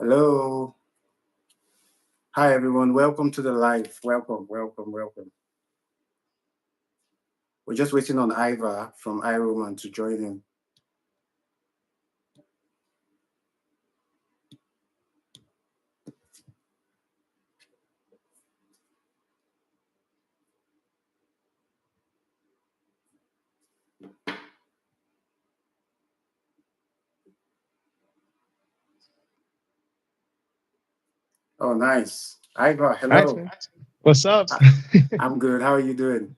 Hello. Hi, everyone. Welcome to the live. Welcome, welcome, welcome. We're just waiting on Iva from iRoman to join in. Oh, nice. Iva, Nice, hello. man. What's up? I- I'm good. How are you doing?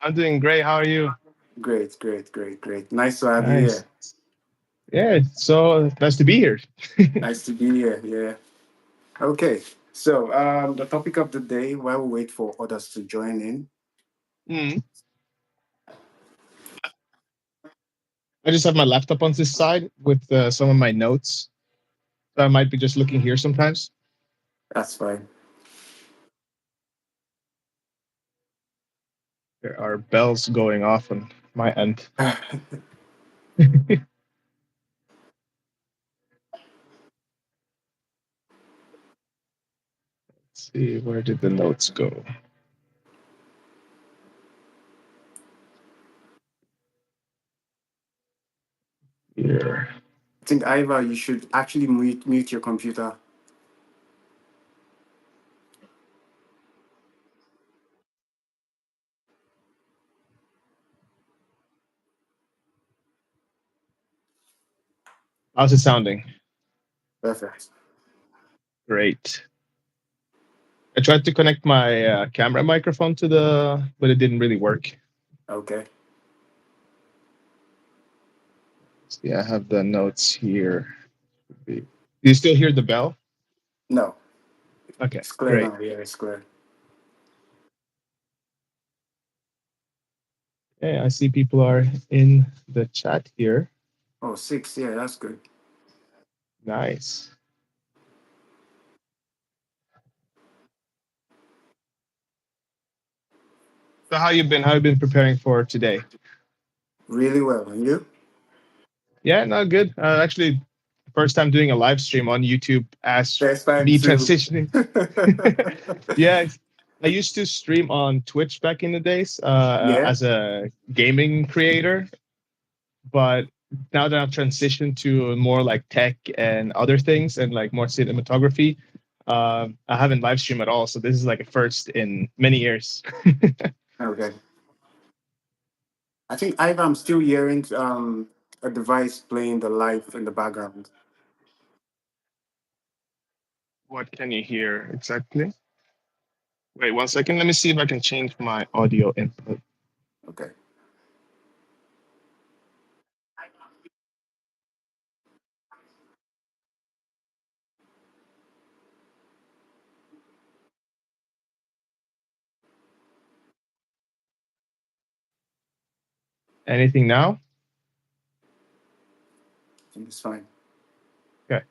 I'm doing great. How are you? Great, great, great, great. Nice to have you Nice. here. Yeah, so nice to be here. Nice to be here. Yeah. Okay. So, the topic of the day, while we wait for others to join in. Mm. I just have my laptop on this side with some of my notes. So I might be just looking here sometimes. That's fine. There are bells going off on my end. Let's see, where did the notes go? Here. I think, Iva, you should actually mute your computer. How's it sounding? Perfect. Great. I tried to connect my camera microphone to but it didn't really work. Okay. See, I have the notes here. Do you still hear the bell? No, Okay, it's clear great. now. Yeah, it's clear. Yeah, I see people are in the chat here. Oh, six. Yeah, that's good. Nice. So how you been? How you been preparing for today? Really well. And you? Yeah, no, good. Actually, first time doing a live stream on YouTube as First time me too. transitioning. Yeah, I used to stream on Twitch back in the days Yeah. as a gaming creator, but now that I've transitioned to more like tech and other things and like more cinematography, I haven't live streamed at all. So this is like a first in many years. Okay. I think I'm still hearing a device playing the live in the background. What can you hear exactly? Wait 1 second. Let me see if I can change my audio input. Okay. Anything now? I think it's fine. Okay,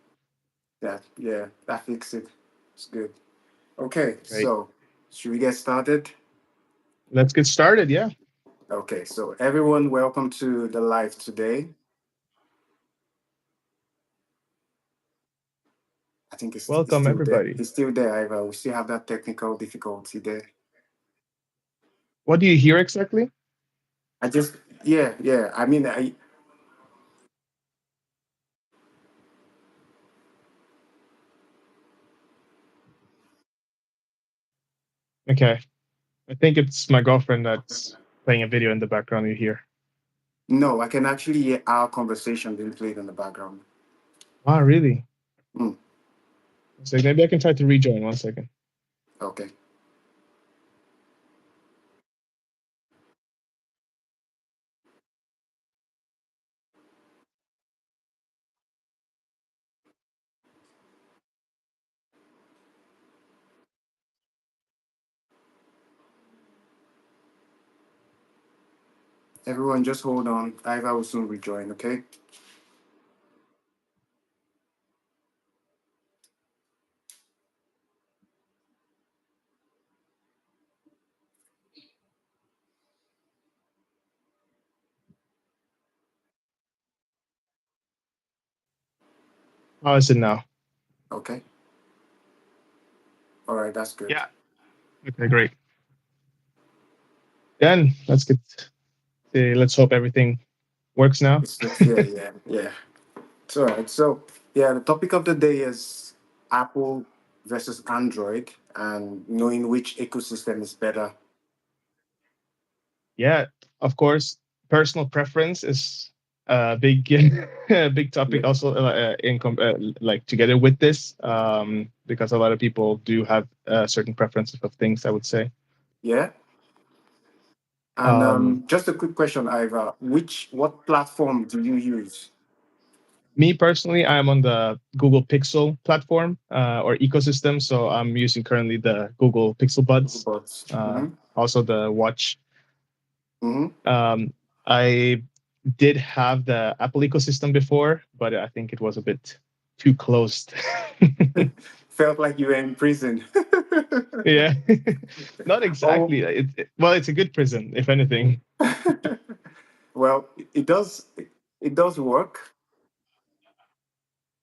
Yeah, that fixed it. It's good. Okay, great. so should we get started? Let's get started. Yeah. Okay, so everyone, welcome to the live today. I think it's Welcome, still there. everybody. It's still there, Iva. We still have that technical difficulty there. What do you hear exactly? I just yeah, yeah. I mean I Okay. I think it's my girlfriend that's playing a video in the background you hear. no, I can actually hear our conversation being played in the background. Wow, really? Hmm, So maybe I can try to rejoin 1 second. okay. Everyone, just hold on. Iva will soon rejoin, okay? How is it now? Okay. All right. That's good. Yeah. Okay, great. Then let's get. Let's hope everything works now. It's yeah, yeah, yeah. It's all right. So yeah, the topic of the day is Apple versus Android and knowing which ecosystem is better. Yeah, of course, personal preference is a big, a big Yeah. topic. Also, like together with this, because a lot of people do have certain preferences of things. I would say. Yeah. And Um, just a quick question, Ivor. What platform do you use? Me personally, I'm on the Google Pixel platform or ecosystem. So I'm using currently the Google Pixel Buds, But mm-hmm. also the Watch. Mm-hmm. Um, I did have the Apple ecosystem before, but I think it was a bit too closed. Felt like you were in prison. Yeah, not Oh, exactly. Well, it's a good prison, if anything. well, it does. It does work.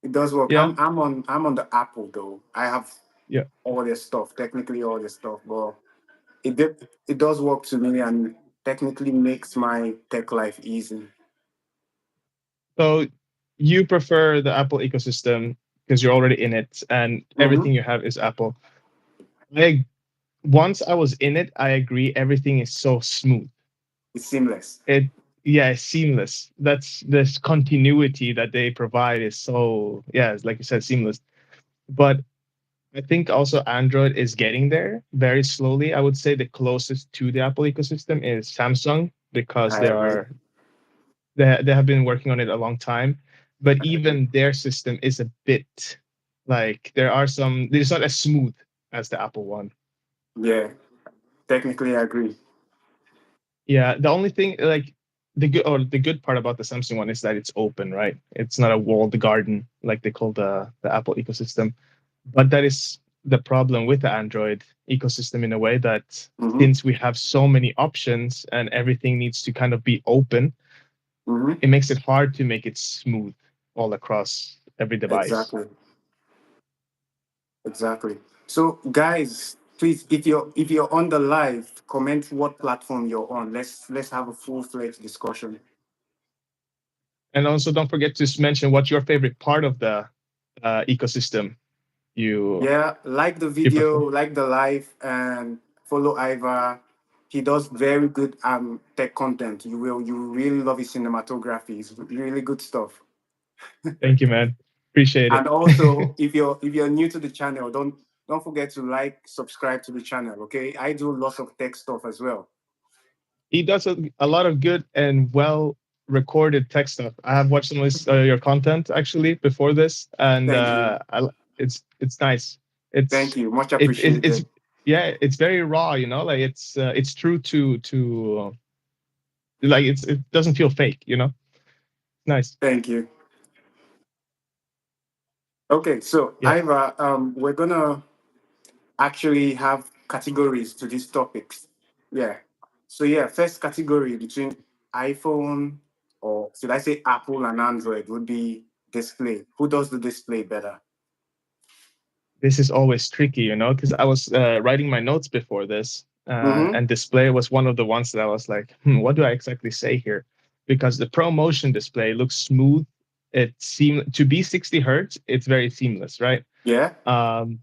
It does work. Yeah, I'm on the Apple though. I have yeah. all their stuff, technically all their stuff, but it does work to me and technically makes my tech life easy. So you prefer the Apple ecosystem because you're already in it, and Mm-hmm. everything you have is Apple. I Once I was in it, I agree. Everything is so smooth. It's seamless. It Yeah, it's seamless. That's this continuity that they provide is so yeah, it's like you said, seamless. But I think also Android is getting there very slowly. I would say the closest to the Apple ecosystem is Samsung because I agree. they have been working on it a long time. But even their system is a bit like it's not as smooth as the Apple one. Yeah, technically I agree. Yeah, the only thing like the good part about the Samsung one is that it's open, right? It's not a walled garden like they call the Apple ecosystem. But that is the problem with the Android ecosystem in a way that Mm-hmm. since we have so many options and everything needs to kind of be open, Mm-hmm. it makes it hard to make it smooth all across every device. Exactly. Exactly. So guys, please, if you're on the live, comment what platform you're on. Let's have a full-fledged discussion. And also don't forget to mention what's your favorite part of the ecosystem you Yeah, like the you prefer. video, like the live, and follow Ivar. He does very good tech content. You will really love his cinematography. It's really good stuff. Thank you, man. Appreciate And it. also, if you're new to the channel, don't forget to subscribe to the channel. Okay, I do lots of tech stuff as well. He does a lot of good and well recorded tech stuff. I have watched some of your content actually before this, and Thank you, it's nice. thank you, much It's appreciated. yeah, it's very raw. Like it's true to like it doesn't feel fake. Nice. Thank you. Okay, so Yeah. Iva, we're gonna actually have categories to these topics. Yeah. So yeah, first category between iPhone or should I say Apple and Android would be display. Who does the display better? This is always tricky, because I was writing my notes before this, Mm-hmm. and display was one of the ones that I was like, what do I exactly say here? Because the Pro Motion display looks smooth. It seems to be 60 hertz. It's very seamless, right? Yeah, Um,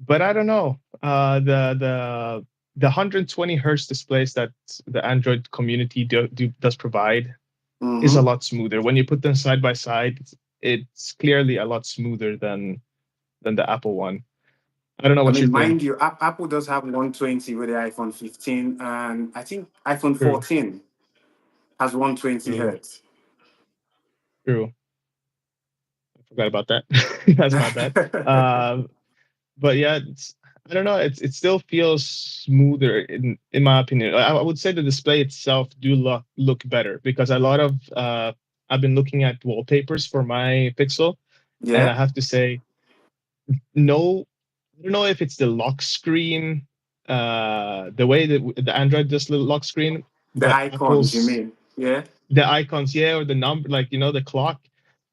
but I don't know. The 120 hertz displays that the Android community does provide is a mm-hmm. lot smoother. When you put them side by side, it's clearly a lot smoother than the Apple one. I don't know I what you mean, mind think. you, Apple does have 120 with the iPhone 15, and I think iPhone True, 14 has 120 true, hertz. true. I forgot about that. That's my bad. Um, but yeah, I don't know. It still feels smoother in my opinion. I would say the display itself do look better because a lot of I've been looking at wallpapers for my Pixel, and I Yeah, have to say no. I don't know if it's the lock screen, the way that the Android does the lock screen, the but icons, you Apple's mean? Yeah. the icons, yeah, or the number, like the clock,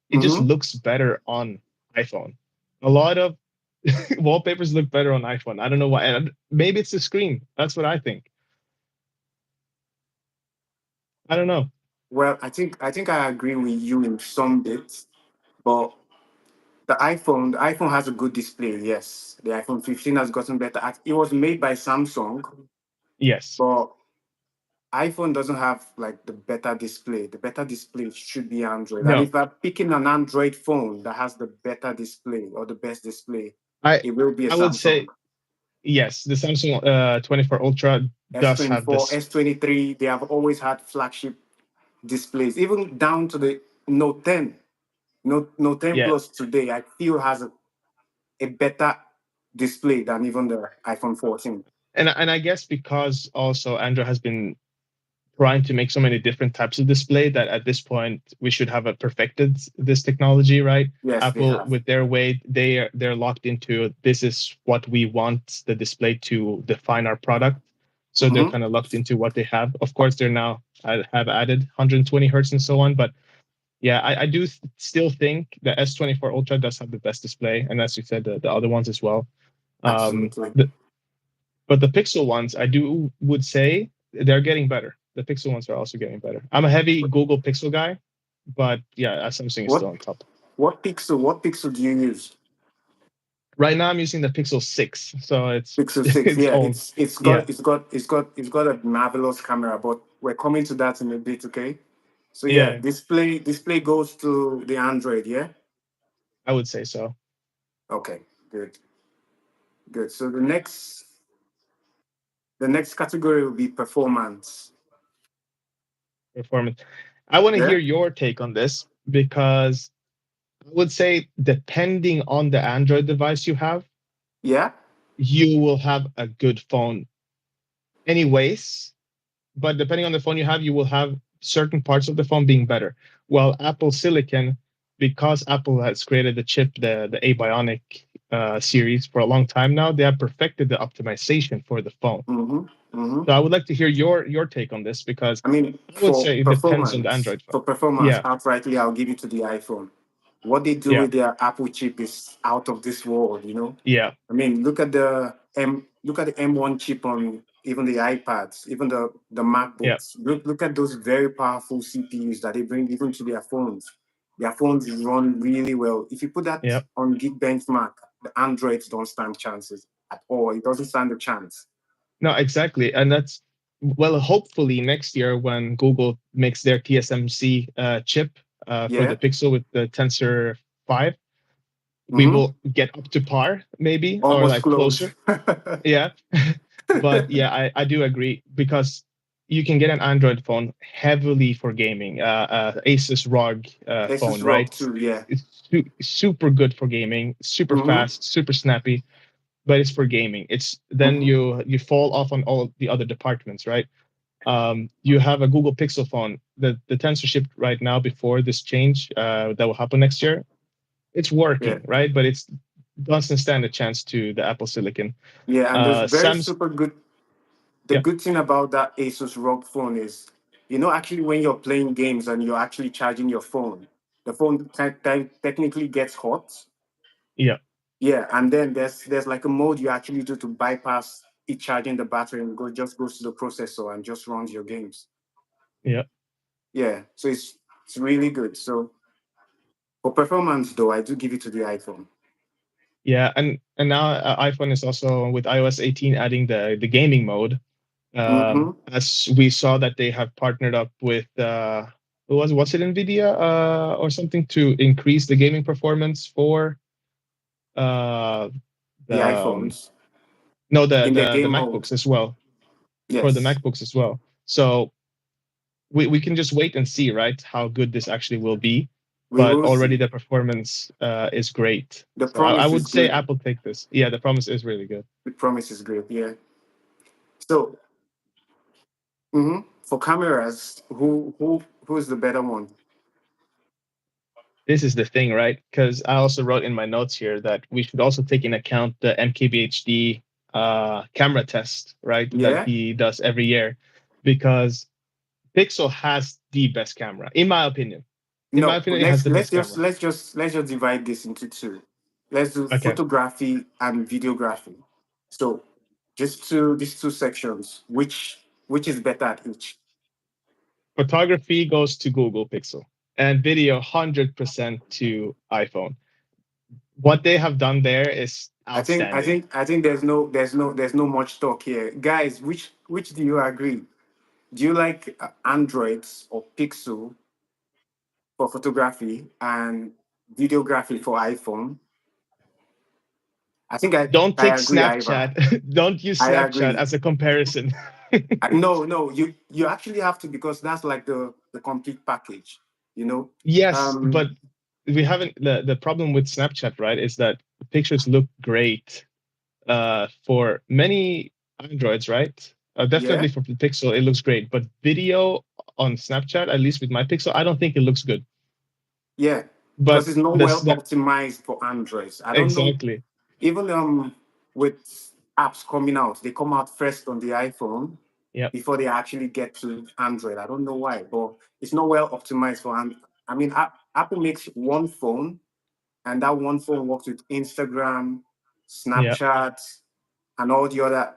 it just Mm-hmm. looks better on iPhone. A lot of wallpapers look better on iPhone. I don't know why. And maybe it's the screen. That's what I think. I don't know. Well, I think I agree with you in some bits, but the iPhone has a good display. Yes, the iPhone 15 has gotten better. It was made by Samsung, Yes. but iPhone doesn't have like the better display. The better display should be Android. And No. if I'm picking an Android phone that has the better display or the best display, I it will be a I would Samsung. say yes. The Samsung 24 Ultra does have S24, this. S23, they have always had flagship displays, even down to the Note 10. Note 10 Yeah. Plus today, I feel has a better display than even the iPhone 14. And I guess because also Android has been trying to make so many different types of display that at this point we should have a perfected this technology, right? Yes, they Apple have. with their way they're locked into this is what we want the display to define our product. So they're Mhm. kind of locked into what they have. Of course, they're now have added 120 hertz and so on, but yeah, I do still think the S24 Ultra does have the best display, and as you said, the other ones as well. Um, Absolutely. the, but the Pixel ones, I do would say they're getting better. The Pixel ones are also getting better. I'm a heavy Google Pixel guy, but yeah, Samsung is still What on top. what pixel do you use? Right now, I'm using the Pixel 6, so it's Pixel 6. it's Yeah, old. Yeah, it's got a marvelous camera, but we're coming to that in a bit, okay? So yeah, yeah, display goes to the Android, yeah? I would say so. Okay, good. Good. So the next category will be performance. Performance. I want to Yeah? hear your take on this because I would say depending on the Android device you have, Yeah? you will have a good phone anyways, but depending on the phone you have, you will have certain parts of the phone being better. Well, Apple Silicon, because Apple has created the chip, the A Bionic series for a long time now, they have perfected the optimization for the phone. Mm-hmm. Mm-hmm. So I would like to hear your take on this because I mean, I would say it depends on the Android phone. for performance, Yeah, outrightly, I'll give it to the iPhone. What they do yeah, with their Apple chip is out of this world, you know? yeah, I mean, look at the M1 chip on even the iPads, even the yeah, MacBooks. Look at those very powerful CPUs that they bring even to their phones. Their phones run really well. If you put that yeah. on Geekbench Mark, the Androids don't stand chances at all. It doesn't stand a chance. No, exactly. And that's, well, hopefully next year when Google makes their TSMC chip for Yeah. the Pixel with the Tensor 5, we Mm-hmm. will get up to par, maybe, or Almost like close. closer. Yeah. But yeah, I do agree because you can get an Android phone heavily for gaming, Asus ROG Asus phone, ROG right? 2, yeah. It's super good for gaming, super Mm-hmm. fast, super snappy, but it's for gaming. It's then Mm-hmm. you fall off on all the other departments, right? You have a Google Pixel phone. The Tensor shipped right now before this change that will happen next year. It's Yeah. working, right? But it's doesn't stand a chance to the Apple Silicon. Yeah, and there's very Sam's super good. The Yeah, good thing about that Asus ROG phone is, actually when you're playing games and you're actually charging your phone, the phone technically gets hot. yeah, Yeah, and then there's like a mode you actually do to bypass it charging the battery and just goes to the processor and just runs your games. yeah, Yeah, so it's really good. So for performance though, I do give it to the iPhone. yeah. And now iPhone is also with iOS 18 adding the gaming mode. Mm-hmm. As we saw that they have partnered up with who was it Nvidia or something to increase the gaming performance for uh The the iPhones no in their the game mode. MacBooks as well, for the Yes, MacBooks as well. So we can just wait and see, right, how good this actually will be. we But will already see. the performance is great. The So I promise is would say good. Apple take this. Yeah, the promise is really good. The promise is good. Yeah. So, for cameras, who's the better one? This is the thing, right? Because I also wrote in my notes here that we should also take in account the MKBHD camera test, right, that Yeah. he does every year, because Pixel has the best camera, in my opinion. In my No, opinion, it has the let's best just camera. divide this into two. Let's do Okay. photography and videography. So just these two sections, which is better at each? Photography goes to Google Pixel, and video 100% to iPhone. What they have done there is outstanding. I think there's no much talk here, guys. Which do you agree? Do you like Androids or Pixel for photography and videography for iPhone? I think Don't take I agree, Iva. Snapchat. Don't use I Snapchat agree. as a comparison. No, no, you actually have to, because that's like the complete package, you know. Yes, but Um, we haven't. The problem with Snapchat, right, is that pictures look great for many Androids, right? yeah, Definitely for the Pixel, it looks great. But video on Snapchat, at least with my Pixel, I don't think it looks good. yeah, because But it's not the well Snap, optimized for Androids. I don't know. exactly. Even with apps coming out, they come out first on the iPhone Yep. before they actually get to Android. I don't know why, but it's not well optimized for Android. I mean, Apple makes one phone, and that one phone works with Instagram, Yeah. Snapchat, and all the other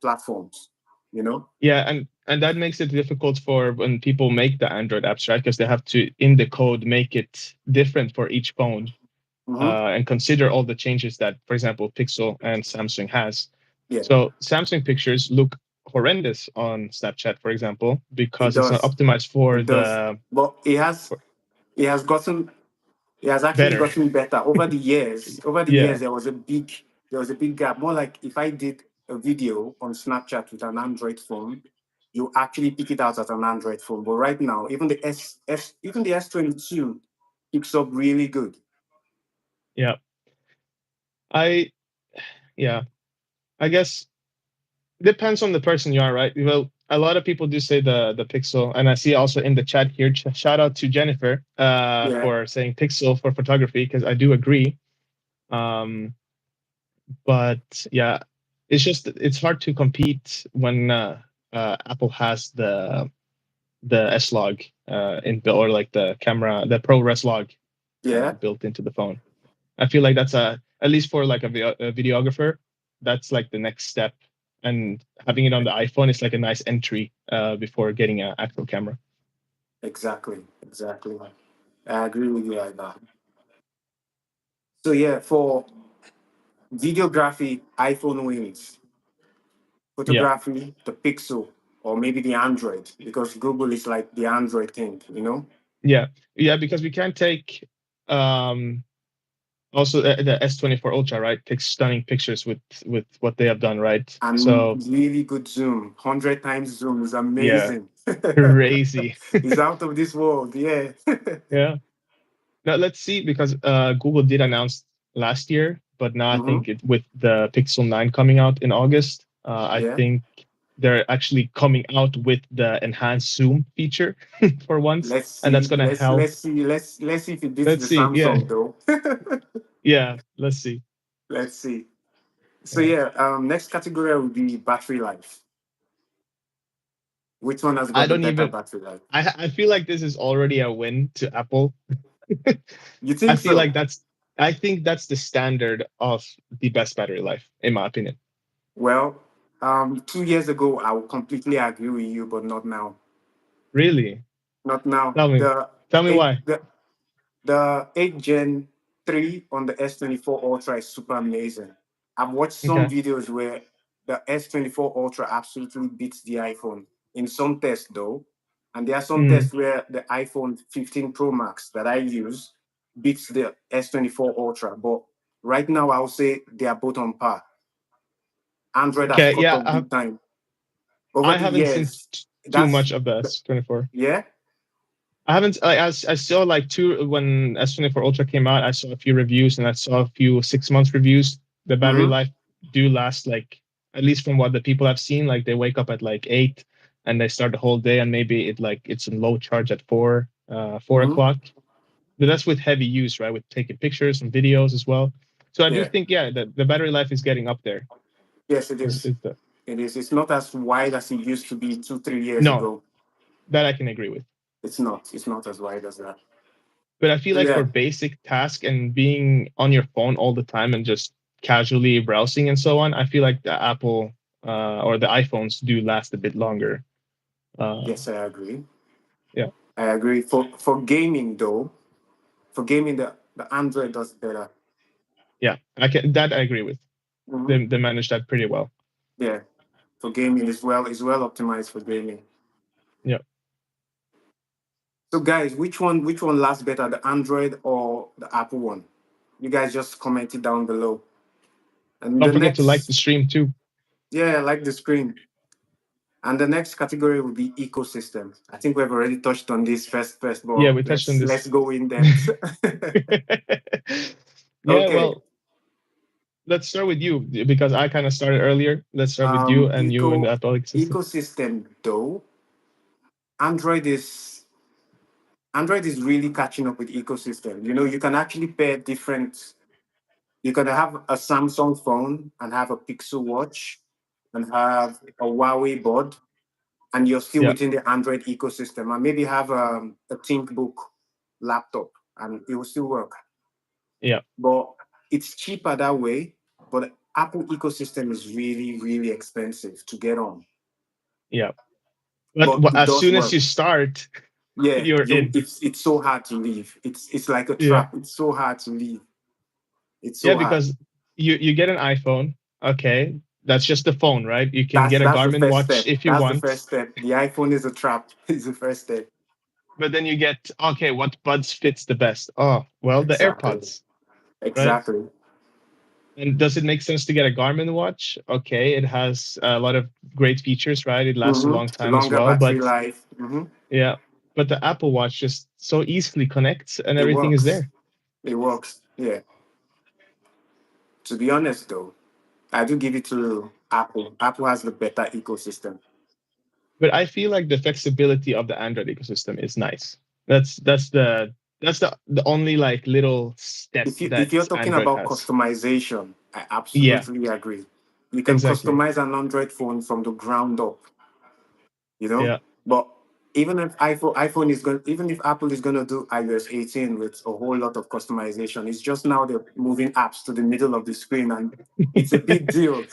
platforms. You know. Yeah, and that makes it difficult for when people make the Android apps, right? Because they have to in the code make it different for each phone Mm-hmm. and consider all the changes that, for example, Pixel and Samsung has. Yeah, So Samsung pictures look horrendous on Snapchat, for example, it because it's not does. optimized for It does. the But for it has gotten it has actually better. gotten better over the years. Over the Yeah, years, there was a big gap. More like if I did a video on Snapchat with an Android phone, you actually pick it out as an Android phone. But right now, even the S22 picks up really good. yeah. I yeah. I guess depends on the person you are, right? Well, a lot of people do say the Pixel, and I see also in the chat here. Shout out to Jennifer Yeah, for saying Pixel for photography because I do agree. Um, but yeah, it's hard to compete when Apple has the S Log in or like the camera, the ProRes log yeah, built into the phone. I feel like that's at least for like a videographer, that's like the next step. And having it on the iPhone is like a nice entry before getting an actual camera. exactly, exactly. I agree with you like that. So yeah, for videography, iPhone wins. Yeah, Photography, the Pixel, or maybe the Android, because Google is like the Android thing, you know? yeah, yeah. Because we can't take um, also the S24 Ultra, right? Takes stunning pictures with what they have done, right? And So really good zoom. 100 times zoom is yeah, amazing. crazy. It's out of this world, yeah. Yeah. Now let's see because Google did announce last year, but now I Hmm. think with the Pixel 9 coming out in August, I Yeah. think they're actually coming out with the enhanced zoom feature for once, and that's gonna help. Let's see if it beats Let's the see. Yeah, Samsung though. yeah. Let's see. Let's see. So Yeah. yeah, next category would be battery life. Which one has I got the don't better even. battery life? I feel like this is already a win to Apple. You I think feel so? like that's. I think that's the standard of the best battery life, in my opinion. Well, 2 years ago, I would completely agree with you, but not now. Really? Not now. Tell me. Tell me Eight, why. the, the 8 Gen 3 on the S24 Ultra is super amazing. I've watched some Okay. videos where the S24 Ultra absolutely beats the iPhone in some tests, though. And there are some Mm. tests where the iPhone 15 Pro Max that I use beats the S24 Ultra. But right now, I'll say they are both on par. Android has Okay. caught Yeah. up big time. Over I the haven't seen years, too that's, much of the S24. yeah. I haven't. I saw like two when S24 Ultra came out. I saw a few reviews and I saw a few 6 months reviews. The battery Mm-hmm. life do last like at least from what the people have seen. Like they wake up at like 8 and they start the whole day and maybe it's in low charge at 4 Mm-hmm. o'clock. But that's with heavy use, right? With taking pictures and videos as well. So I do Yeah. think yeah, the battery life is getting up there. Yes, it is. Is the It is. It's not as wide as it used to be 2, 3 years no ago. that I can agree with. It's not. It's not as wide as that. But I feel So like for yeah, basic task and being on your phone all the time and just casually browsing and so on, I feel like the Apple or the iPhones do last a bit longer. Uh, yes, I agree. yeah, I agree. For gaming though, for gaming the Android does better. yeah, I agree with. Hmm. They manage that pretty well. Yeah, for gaming is well optimized for gaming. Yeah. So guys, which one lasts better, the Android or the Apple one? You guys just comment it down below. And Don't the forget to like the next, stream too. yeah, like the screen. And the next category will be ecosystem. I think we've already touched on this first, Yeah, but we touched on let's this. go in depth. Yeah, Okay. well, let's start with you because I kind of started earlier. Let's start with you and you in the Eco Apple ecosystem. ecosystem though, Android is Android is really catching up with ecosystem. You know, you can actually pair different. You can have a Samsung phone and have a Pixel watch and have a Huawei board, and you're still Yeah, within the Android ecosystem. And maybe have a ThinkBook laptop, and it will still work. yeah, But it's cheaper that way. But Apple ecosystem is really, really expensive to get on. yeah. But But it as does soon as work. you start, Yeah, you're you. in. It's so hard to leave. It's like a Yeah, trap. It's so hard to leave. It's yeah, so hard. because you get an iPhone. Okay, that's just the phone, right? You can get a That's the Garmin first watch step. if you That's the want, first step. The iPhone is a trap. It's the first step. but then you get okay, what buds fits the best? Oh, well, the Exactly. AirPods, right? Exactly. And does it make sense to get a Garmin watch? Okay, it has a lot of great features, right? It lasts a long time as Longer well, battery but life. yeah, but the Apple Watch just so easily connects and It everything is works. there. It works. Yeah. To be honest, though, I do give it to Apple. Apple has the better ecosystem. But I feel like the flexibility of the Android ecosystem is nice. That's the only like little step If that you're talking Android about has. customization, I Yeah, absolutely agree. You can exactly. customize an Android phone from the ground up, you know. Yeah, But even if Apple is gonna do iOS 18 with a whole lot of customization, it's just now they're moving apps to the middle of the screen, and it's a big deal.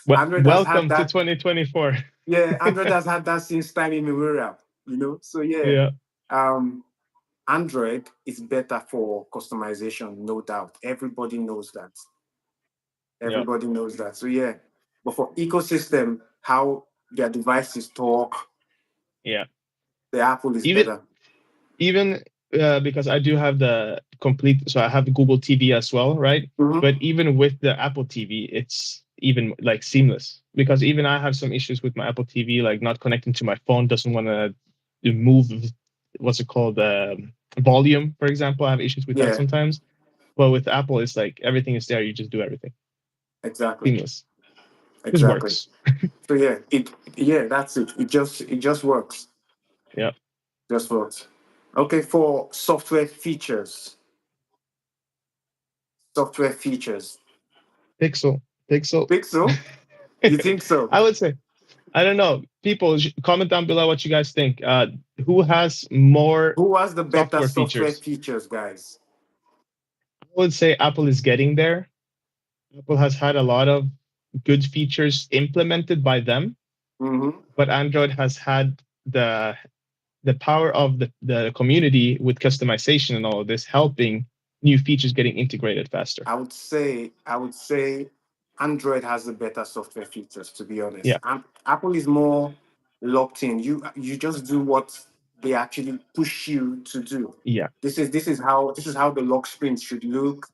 well, Android has had welcome to that. 2024. Yeah, Android has had that since time immemorial. You know, so yeah, Yeah, um, Android is better for customization, no doubt. Everybody knows that. yeah, Everybody knows that. So yeah, but for ecosystem, how their devices talk, yeah. the Apple is Even better. even because I do have the complete, so I have the Google TV as well, right? But Hmm. even with the Apple TV, it's even like seamless because even I have some issues with my Apple TV, like not connecting to my phone, doesn't want to move. What's it called? Volume, for example. I have issues with that Yeah, sometimes. But with Apple, it's like everything is there. You just do everything exactly, seamless. This exactly. works. So yeah, that's it. It just works. Yeah. Just works. Okay, for software features. Pixel, Pixel. Think so? You think so? I would say I don't know. People, comment down below what you guys think. Who has more Who has the better software software features? features, guys? I would say Apple is getting there. Apple has had a lot of good features implemented by them, Hmm. but Android has had the power of the community with customization and all of this helping new features getting integrated faster. I would say Android has the better software features, to be honest. Yeah, Apple is more locked in. You just do what they actually push you to do. yeah, This is how the lock screen should look.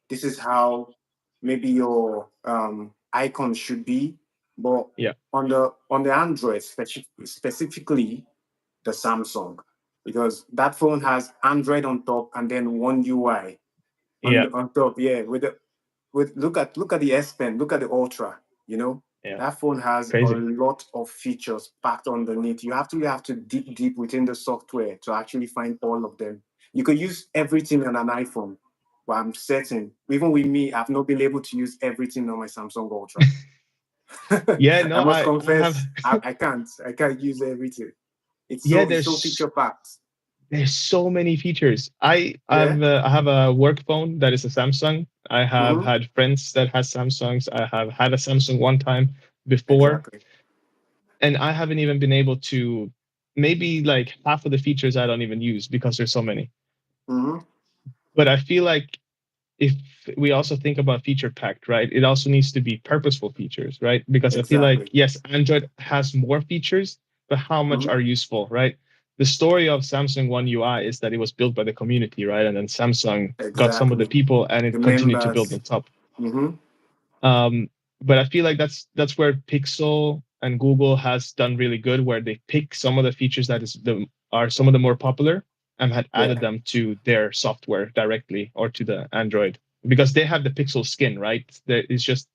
This is how maybe your icon should be. But yeah, on the Android, specifically the Samsung, because that phone has Android on top and then one UI yeah, on top. Yeah, with look at the S Pen, look at the Ultra. You know, yeah. that phone has a Crazy. lot of features packed underneath. You have to deep within the software to actually find all of them. You could use everything on an iPhone, but I'm certain, even with me, I've not been able to use everything on my Samsung Ultra. Yeah, no, I must I have. confess, I can't use everything. It's Yeah, so there's feature packed. there's so many features. Yeah. I have a work phone that is a Samsung. I have Mm-hmm. had friends that has Samsungs. I have had a Samsung one time before, Exactly. and I haven't even been able to, maybe like half of the features I don't even use because there's so many. Mm-hmm. But I feel like if we also think about feature packed, right, it also needs to be purposeful features, right? Because I feel like, Exactly. yes, Android has more features, but how much Mm-hmm. are useful, right? The story of Samsung One UI is that it was built by the community, right? And then Samsung got some of the Exactly. people and The it continued to build members. on top. Mm-hmm. Um, but I feel like that's where Pixel and Google has done really good, where they pick some of the features that is the are some of the more popular and had added Yeah. them to their software directly or to the Android because they have the Pixel skin, right? It's just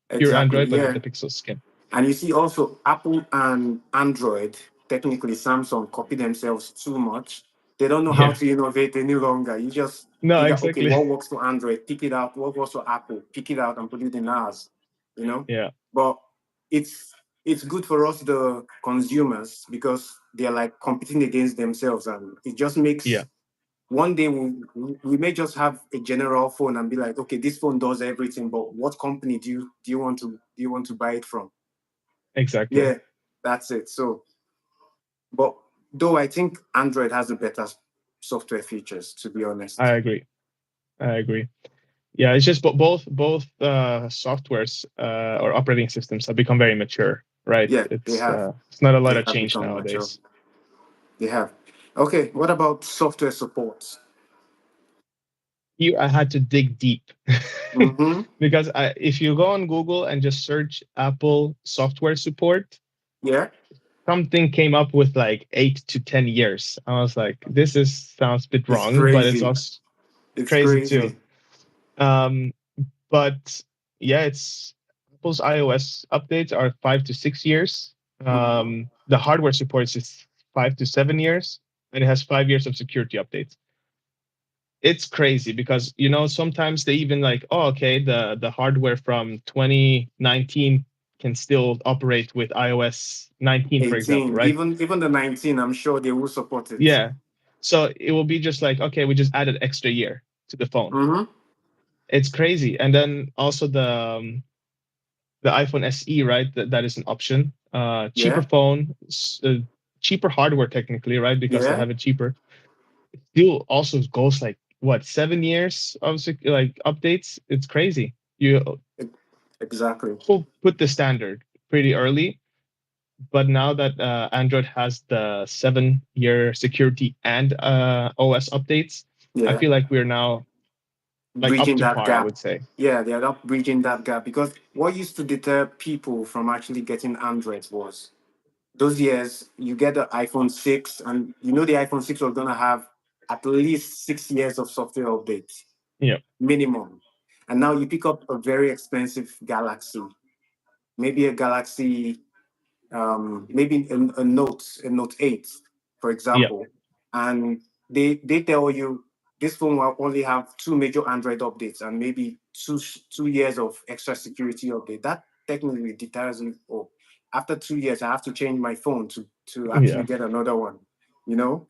pure Exactly. Android, but with Yeah. the Pixel skin. And you see also Apple and Android, technically Samsung, copy themselves too much. They don't know how Yeah. to innovate any longer. You just No, figure, okay, exactly. what works for Android, pick it out, what works for Apple, pick it out and put it in ours, you know? Yeah. But it's it's good for us the consumers because they're like competing against themselves and it just Yeah. makes one day we may just have a general phone and be like, okay, this phone does everything, but what company do you want to buy it from? Exactly. Yeah, that's it. So, but though I think Android has the better software features, to be I honest. agree. I agree. Yeah, it's just both softwares or operating systems have become very mature, right? Yeah, they have. It's not a lot They of have change become mature. nowadays. They have. Okay, what about software support? Here I had to dig deep Mm-hmm. because if you go on Google and just search Apple software support, Yeah, something came up with like 8 to 10 years. I was like, this is sounds a bit it's wrong, but it's crazy. also It's crazy too. crazy. Um, but yeah, it's Apple's iOS updates are 5 to 6 years. Mm-hmm. The hardware supports is 5 to 7 years, and it has 5 years of security updates. It's crazy because sometimes they even like, oh, okay, the hardware from 2019 can still operate with iOS 19, for example, 18, right? even the 19, I'm sure they will support it. Yeah. So it will be just like, okay, we just added extra year to the phone. Mm-hmm. It's crazy. And then also the iPhone SE, right? That is an option. Cheaper Yeah, phone, cheaper hardware technically, right? Because they yeah, have it cheaper. Still also goes like what 7 years of like updates. It's crazy. You e- exactly. put the standard pretty early, but now that Android has the 7 year security and OS updates, I Yeah. feel like we're now like up Bridging to that par, I gap. would say. Yeah, they are not bridging that gap because what used to deter people from actually getting Androids was those years you get the iPhone 6, and you know the iPhone 6 was gonna have at least 6 years of software updates, Yeah, minimum. And now you pick up a very expensive Galaxy, maybe a Galaxy maybe a Note 8, for yeah, example, and they tell you this phone will only have two major Android updates and maybe 2 years of extra security update. That technically deters me. Oh, after 2 years, I have to change my phone to actually yeah, get another one. You know,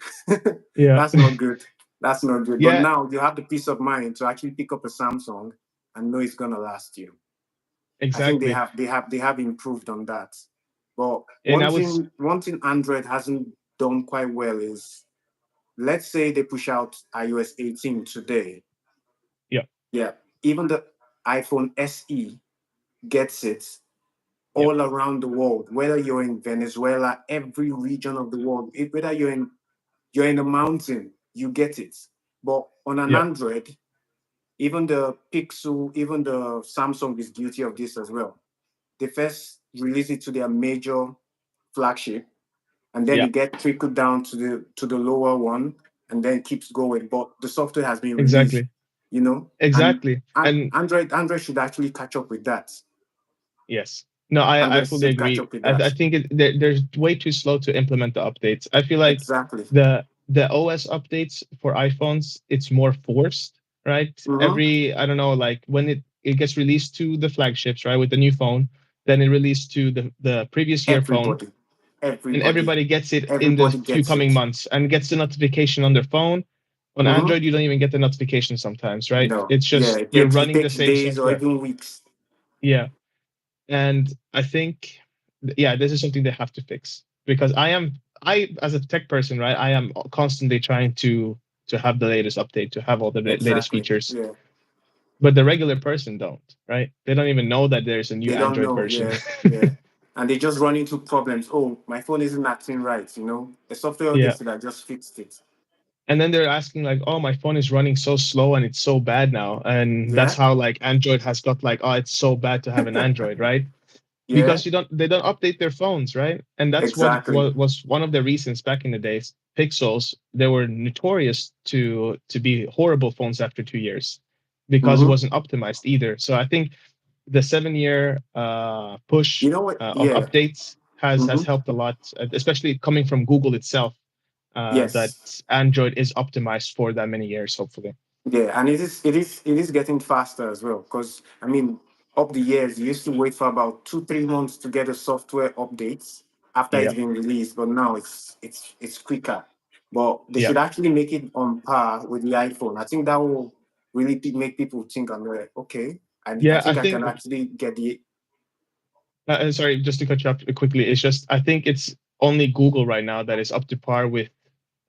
yeah, that's not good. That's not good. But yeah. now you have the peace of mind to actually pick up a Samsung and know it's gonna last you. I think they Exactly. have they have they have improved on that. But And one I would, thing one thing Android hasn't done quite well is, let's say they push out iOS 18 today. yeah, Yeah, even the iPhone SE gets it yeah, all around the world, whether you're in Venezuela, every region of the world, whether you're in the mountain, you get it. But on an yeah, Android, even the Pixel, even the Samsung is guilty of this as well. They first release it to their major flagship, and then yeah. it gets trickled down to the lower one, and then keeps going. But the software has been released, Exactly, and exactly. And Android should actually catch up with that. yes, no, I Android fully should catch agree. up with I that. think they're way too slow to implement the updates. I feel like Exactly. the OS updates for iPhones, it's more forced, right? Mm-hmm. Every, I don't know, like when it gets released to the flagships, right, with the new phone, then it released to the previous year phone, Everybody. and Everybody, everybody gets it in the everybody few gets coming it. months and gets the notification on their phone. On Mm-hmm. Android, you don't even get the notification sometimes, right? No, It's yeah, just you're it running the takes same days or software. even weeks. Yeah. And I think, yeah, this is something they have to fix because I as a tech person, right? I am constantly trying to have the latest update, to have all the latest Exactly. features, Yeah, but the regular person don't, right? They don't even know that there's a new they don't Android know. version. Yeah, yeah, and they just run into problems. Oh, my phone isn't acting right. The software Yeah. update should have just fixed it. And then they're asking like, "Oh, my phone is running so slow and it's so bad now." And that's Yeah, how like Android has got like, "Oh, it's so bad to have an Android," right? yeah, Because they don't update their phones, right? And that's exactly. what was one of the reasons back in the days. Pixels, they were notorious to be horrible phones after 2 years because it Mm-hmm. wasn't optimized either. So I think the 7 year push You know what? of Yeah. updates has Mm-hmm. helped a lot, especially coming from Google itself. That Yes. Android is optimized for that many years, hopefully. Yeah, and it is getting faster as well. Because I mean, up the years, you used to wait for about 2-3 months to get a software updates after Yeah, it's been released, but now it's quicker. But they yeah, should actually make it on par with the iPhone. I think that will really make people think and they're like, okay, I yeah. I think I can think. actually get the Sorry, just to cut you up quickly. It's just I think it's only Google right now that is up to par with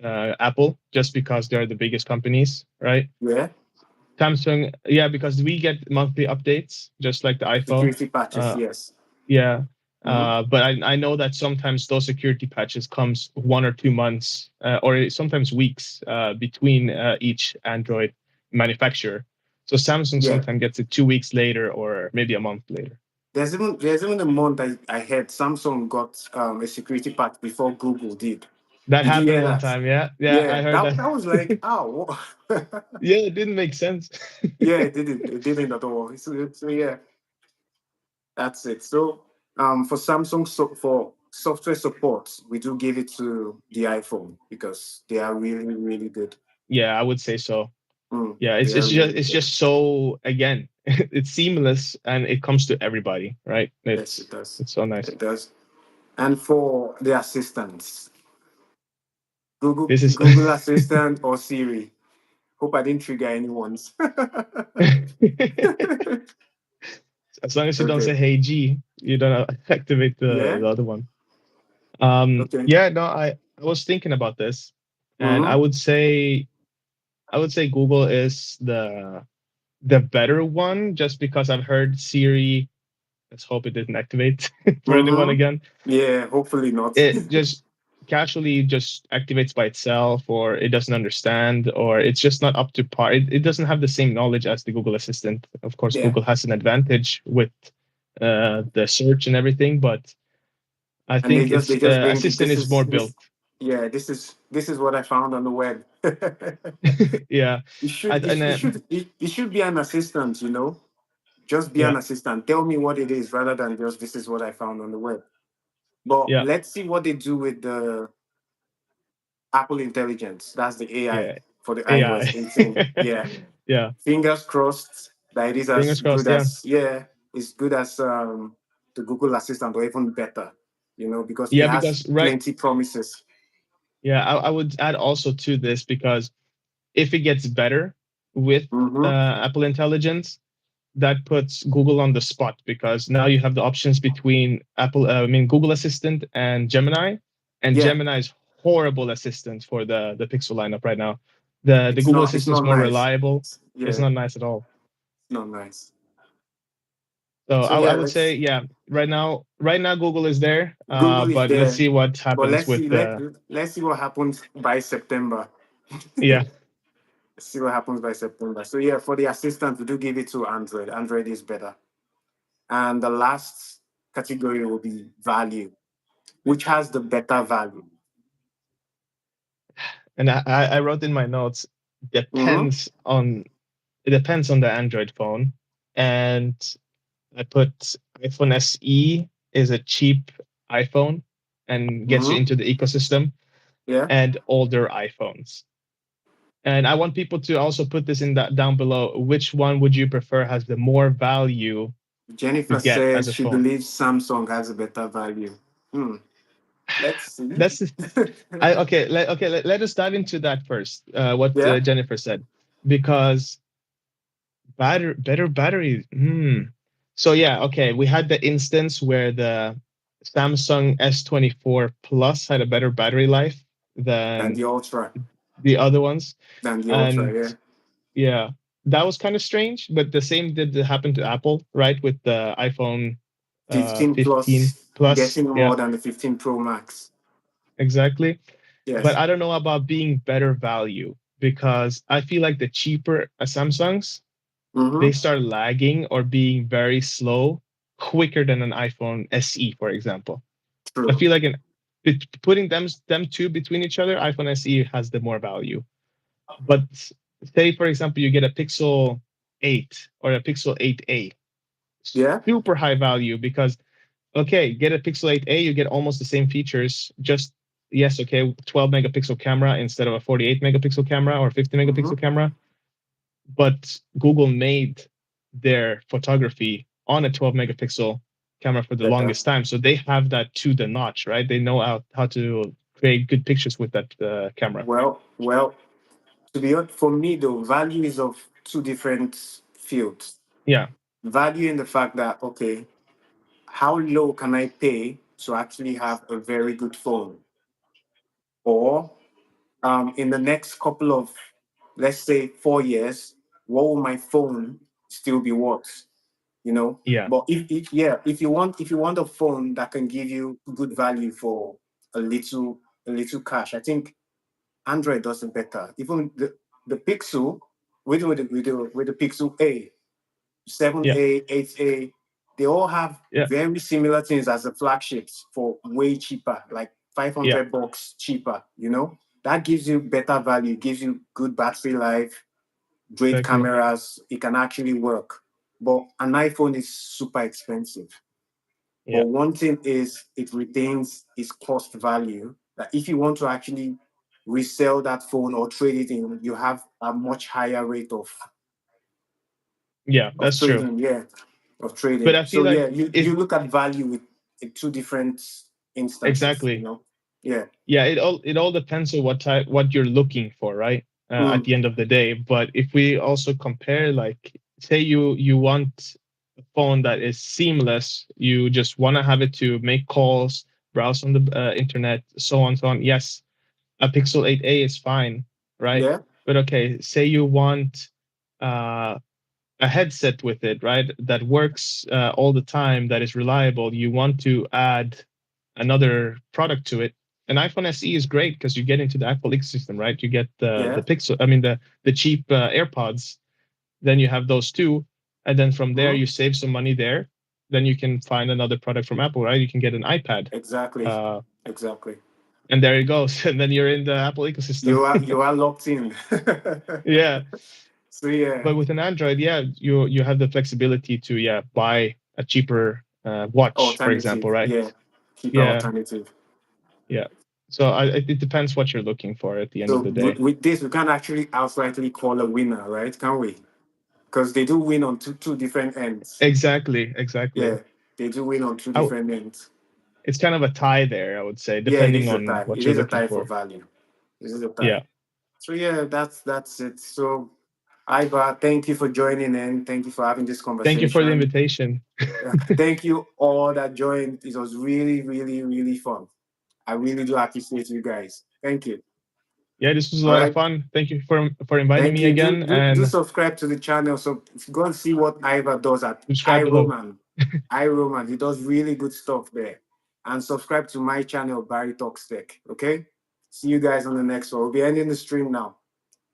Apple, just because they're the biggest companies, right? yeah Samsung, yeah, because we get monthly updates, just like the iPhone. security patches. Uh, Yes. yeah, Mm-hmm. but I know that sometimes those security patches comes 1 or 2 months, or sometimes weeks between each Android manufacturer. So Samsung Yeah. sometimes gets it 2 weeks later, or maybe a month later. There's even a month I heard Samsung got a security patch before Google did. That Did you happened hear one that? time. Yeah, yeah, I Yeah, heard that that. that was like, oh, Yeah, it didn't make sense. yeah, it didn't at all. So yeah, that's it. So for Samsung, for software support, we do give it to the iPhone because they are really really good. Yeah, I would say so. Yeah, They are really it's good. just so again, it's seamless and it comes to everybody, right? Yes, it does. It's so nice. It does. And for the assistants, Google This is Google Assistant or Siri. Hope I didn't trigger anyone's. as long as you don't Okay. say "Hey G," you don't activate Yeah. the other one. Okay. Yeah, no, I was thinking about this, and Mm-hmm. I would say Google is the better one, just because I've heard Siri. Let's hope it didn't activate for anyone Mm-hmm. again. Yeah. Hopefully not. It just casually just activates by itself, or it doesn't understand, or it's just not up to par. It doesn't have the same knowledge as the Google Assistant. Of course, Yeah. Google has an advantage with the search and everything, but I And they think just it's they just bring the, Assistant this is more is built. this. Yeah. This is what I found on the web. Yeah, it I, should it, and it should it should be an assistant. Just be yeah, an assistant. Tell me what it is rather than just this is what I found on the web. But yeah, let's see what they do with the Apple Intelligence. That's the AI yeah, for the iOS AI. 18. Yeah. Yeah, Fingers crossed that it is as fingers good crossed. Yeah, as yeah, it's good as the Google Assistant or even better. Because it yeah, has because right, plenty promises. yeah, I would add also to this, because if it gets better with Mm-hmm. Apple Intelligence, that puts Google on the spot, because now you have the options between Google Assistant and Gemini, and Yeah, Gemini is horrible assistant for the Pixel lineup right now. The it's Google not it's Assistant is not more nice. reliable. It's Yeah, not nice at all. it's not nice. So So I yeah, would say, let's yeah, right now Google is there, Google is but let's there, see what but happens let's with see let's see what happens by September. yeah. See what happens by September. So yeah, for the assistant, we do give it to Android. Android is better. And the last category will be value, which has the better value. And I wrote in my notes, Mm-hmm. depends on it depends on the Android phone, and I put iPhone SE is a cheap iPhone and gets you Mm-hmm. into the ecosystem, Yeah. and older iPhones. And I want people to also put this in that down below. Which one would you prefer has the more value to Jennifer get said as a she phone? believes Samsung has a better value. Hmm. Let's see. That's I okay. Let us dive into that first. What Yeah, Jennifer said, because better batteries. So yeah, okay. We had the instance where the Samsung S24 Plus had a better battery life than than the Ultra, the other ones, than the Ultra. and Yeah, yeah, that was kind of strange. But the same did happen to Apple, right? With the iPhone 15 15 Plus Plus. getting Yeah, more than the 15 Pro Max. exactly. But Yes. I don't know about being better value because I feel like the cheaper Samsungs, they Mm-hmm. start lagging or being very slow quicker than an iPhone SE, for example. I True. feel like putting them two between each other, iPhone SE has the more value. But say, for example, you get a Pixel 8 or a Pixel 8a, Yeah. super high value because okay, get a Pixel 8a, you get almost the same features. Just yes, okay, 12 megapixel camera instead of a 48 megapixel camera or 50 Mm-hmm. megapixel camera. But Google made their photography on a 12 megapixel camera for the Better. longest time, so they have that to the notch, right? They know how to create good pictures with that camera. Well. To be honest, for me, though, value is of two different fields. Yeah, Value in the fact that okay, how low can I pay to actually have a very good phone, or in the next couple of, let's say, 4 years, what will my phone still be worth? You know. yeah, But if you want a phone that can give you good value for a little cash, I think Android does it better. Even the Pixel with the Pixel A, yeah, 7A, 8A, they all have yeah, very similar things as the flagships for way cheaper, like yeah, $500 cheaper. That gives you better value, gives you good battery life, great exactly. cameras. It can actually work. But an iPhone is super expensive. Yeah, But one thing is it retains its cost value. That if you want to actually resell that phone or trade it in, you have a much higher rate yeah, of that's true. trading. Yeah, of But trading. I So feel like yeah, you it you look at value in two different instances. exactly. Yeah. Yeah, it all depends on what you're looking for, right? At Mm, the end of the day. But if we also compare, like, say you want a phone that is seamless, you just want to have it to make calls, browse on the internet, so on, so on. Yes, a Pixel 8a is fine, right? yeah. But okay, say you want uh, a headset with it, right? That works all the time, that is reliable. You want to add another product to it. An iPhone SE is great because you get into the Apple ecosystem, right? You get the Yeah. Pixel, I mean the cheap AirPods. Then you have those two, and then from there Mhm. you save some money there. Then you can find another product from Apple, right? You can get an iPad, Exactly. uh, Exactly. and there it goes. And then you're in the Apple ecosystem. You are locked in. Yeah, So yeah, but with an Android, yeah, you have the flexibility to buy a cheaper watch, for example, alternative. right? Yeah, cheaper Yeah, alternative. yeah. So it depends what you're looking for at the end So of the day. with this, we can actually outrightly call a winner, right? Can we? Because they do win on two different ends. Exactly, exactly. Yeah, they do win on two I, different ends. it's kind of a tie there, I would say, Yeah, it depending is a on tie. what It you're is a looking tie for for. value. This is a tie. Yeah. So yeah, that's it. So Iva, thank you for joining in. Thank you for having this Thank you for the conversation. invitation. Thank you all that joined. It was really, really, really fun. I really do appreciate you guys. Thank you. Yeah, this was a All lot of right. fun. Thank you for inviting Thank me you. Do, again, do, do and subscribe to the channel. So if you go and see what Iva does at subscribe below. iRoman. iRoman, he does really good stuff there. And subscribe to my channel, Barry Talks Tech. Okay? See you guys on the next one. We'll be ending the stream now.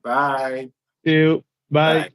Bye. See you. Bye. Bye.